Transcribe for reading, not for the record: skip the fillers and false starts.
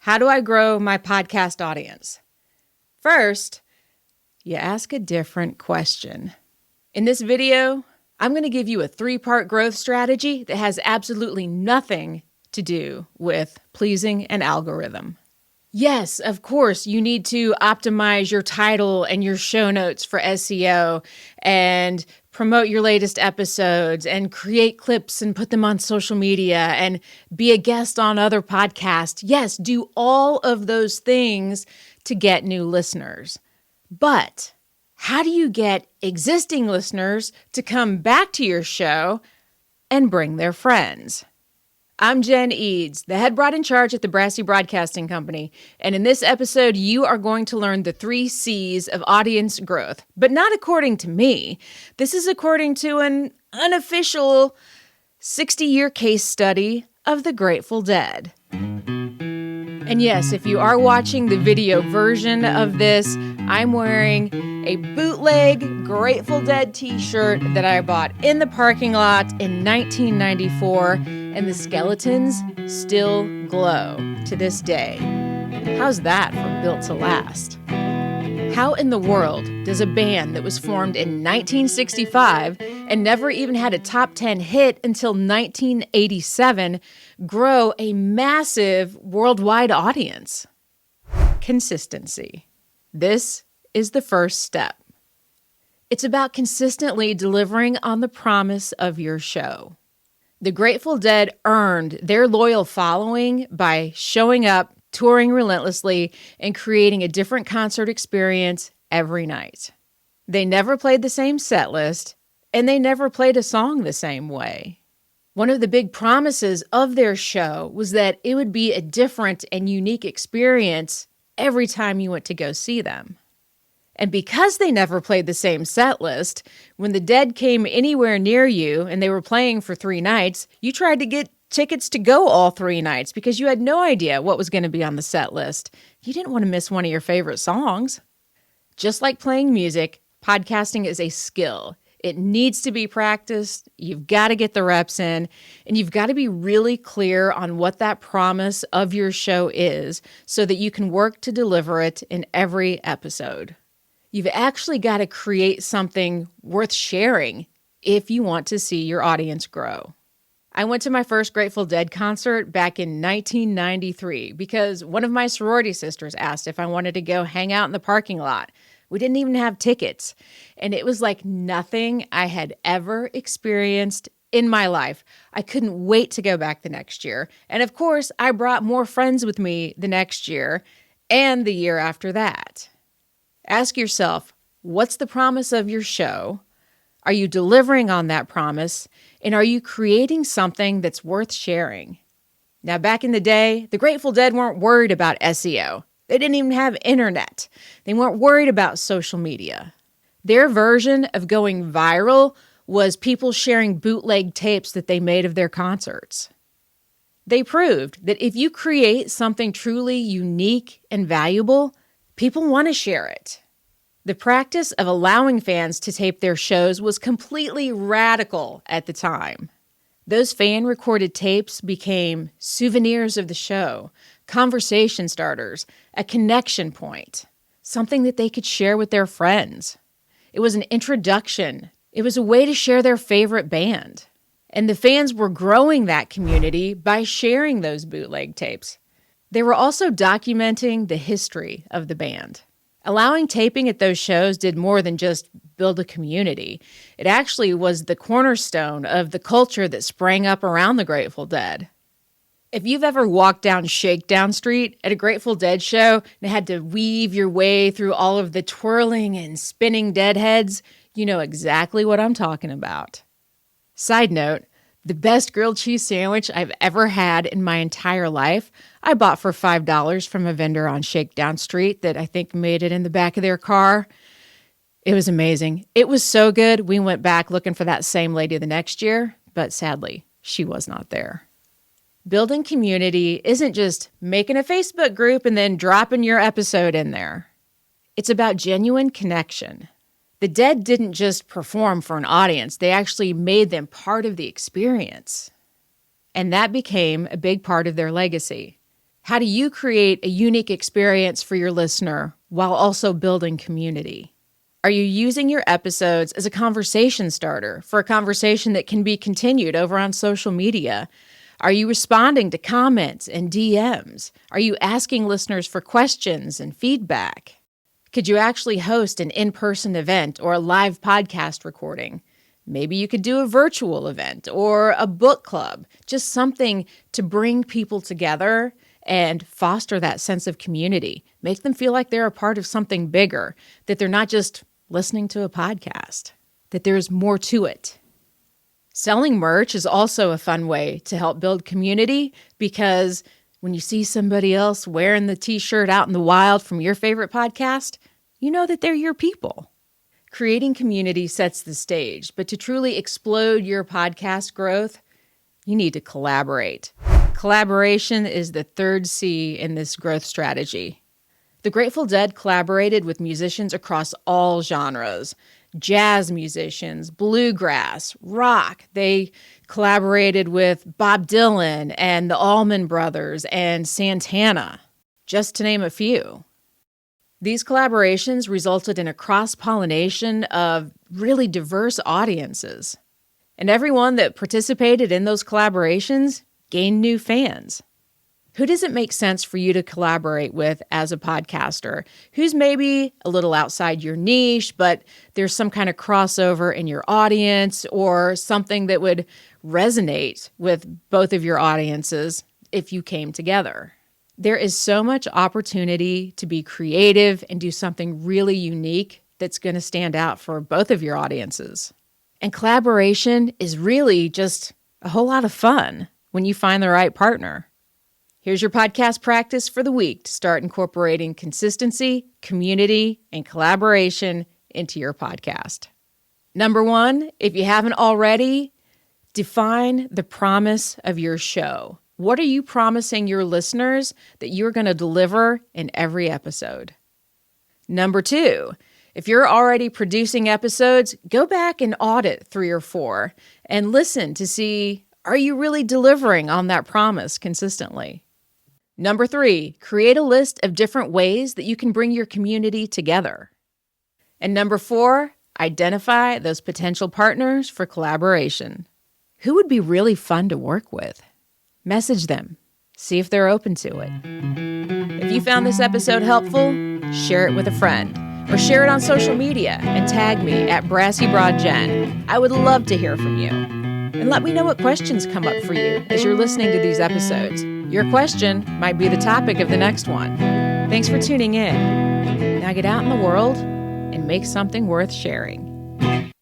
How do I grow my podcast audience? First, you ask a different question. In this video, I'm going to give you a 3-part growth strategy that has absolutely nothing to do with pleasing an algorithm. Yes, of course, you need to optimize your title and your show notes for SEO and promote your latest episodes and create clips and put them on social media and be a guest on other podcasts. Yes, do all of those things to get new listeners. But how do you get existing listeners to come back to your show and bring their friends? I'm Jen Eads, the head broad in charge at the Brassy Broadcasting Company, and in this episode, you are going to learn the 3 C's of audience growth, but not according to me. This is according to an unofficial 60-year case study of the Grateful Dead. And yes, if you are watching the video version of this, I'm wearing a bootleg Grateful Dead t-shirt that I bought in the parking lot in 1994, and the skeletons still glow to this day. How's that for built to last? How in the world does a band that was formed in 1965 and never even had a top 10 hit until 1987 grow a massive worldwide audience? Consistency. This is the first step. It's about consistently delivering on the promise of your show. The Grateful Dead earned their loyal following by showing up, touring relentlessly, and creating a different concert experience every night. They never played the same set list, and they never played a song the same way. One of the big promises of their show was that it would be a different and unique experience every time you went to go see them. And because they never played the same set list, when the Dead came anywhere near you and they were playing for 3 nights, you tried to get tickets to go all 3 nights because you had no idea what was going to be on the set list. You didn't want to miss one of your favorite songs. Just like playing music, podcasting is a skill. It needs to be practiced. You've got to get the reps in, and you've got to be really clear on what that promise of your show is so that you can work to deliver it in every episode. You've actually got to create something worth sharing if you want to see your audience grow. I went to my first Grateful Dead concert back in 1993 because one of my sorority sisters asked if I wanted to go hang out in the parking lot. We didn't even have tickets, and it was like nothing I had ever experienced in my life. I couldn't wait to go back the next year. And of course, I brought more friends with me the next year and the year after that. Ask yourself, what's the promise of your show? Are you delivering on that promise? And are you creating something that's worth sharing? Now, back in the day, the Grateful Dead weren't worried about SEO. They didn't even have internet. They weren't worried about social media. Their version of going viral was people sharing bootleg tapes that they made of their concerts. They proved that if you create something truly unique and valuable, people want to share it. The practice of allowing fans to tape their shows was completely radical at the time. Those fan-recorded tapes became souvenirs of the show, conversation starters, a connection point, something that they could share with their friends. It was an introduction. It was a way to share their favorite band. And the fans were growing that community by sharing those bootleg tapes. They were also documenting the history of the band. Allowing taping at those shows did more than just build a community. It actually was the cornerstone of the culture that sprang up around the Grateful Dead. If you've ever walked down Shakedown Street at a Grateful Dead show and had to weave your way through all of the twirling and spinning Deadheads, you know exactly what I'm talking about. Side note, the best grilled cheese sandwich I've ever had in my entire life, I bought for $5 from a vendor on Shakedown Street that I think made it in the back of their car. It was amazing. It was so good, we went back looking for that same lady the next year, but sadly, she was not there. Building community isn't just making a Facebook group and then dropping your episode in there. It's about genuine connection. The Dead didn't just perform for an audience, they actually made them part of the experience. And that became a big part of their legacy. How do you create a unique experience for your listener while also building community? Are you using your episodes as a conversation starter for a conversation that can be continued over on social media? Are you responding to comments and DMs? Are you asking listeners for questions and feedback? Could you actually host an in-person event or a live podcast recording? Maybe you could do a virtual event or a book club, just something to bring people together and foster that sense of community. Make them feel like they're a part of something bigger, that they're not just listening to a podcast, that there's more to it. Selling merch is also a fun way to help build community, because when you see somebody else wearing the t-shirt out in the wild from your favorite podcast, you know that they're your people. Creating community sets the stage, but to truly explode your podcast growth, you need to collaborate. Collaboration is the third C in this growth strategy. The Grateful Dead collaborated with musicians across all genres. Jazz musicians, bluegrass, rock. They collaborated with Bob Dylan and the Allman Brothers and Santana, just to name a few. These collaborations resulted in a cross-pollination of really diverse audiences. And everyone that participated in those collaborations gain new fans. Who does it make sense for you to collaborate with as a podcaster? Who's maybe a little outside your niche, but there's some kind of crossover in your audience or something that would resonate with both of your audiences if you came together? There is so much opportunity to be creative and do something really unique that's going to stand out for both of your audiences. And collaboration is really just a whole lot of fun when you find the right partner. Here's your podcast practice for the week to start incorporating consistency, community, and collaboration into your podcast. Number 1, if you haven't already, define the promise of your show. What are you promising your listeners that you're going to deliver in every episode? Number 2, if you're already producing episodes, go back and audit 3 or 4 and listen to see, are you really delivering on that promise consistently? Number 3, create a list of different ways that you can bring your community together. And number 4, identify those potential partners for collaboration. Who would be really fun to work with? Message them. See if they're open to it. If you found this episode helpful, share it with a friend or share it on social media and tag me at BrassyBroadGen. I would love to hear from you. And let me know what questions come up for you as you're listening to these episodes. Your question might be the topic of the next one. Thanks for tuning in. Now get out in the world and make something worth sharing.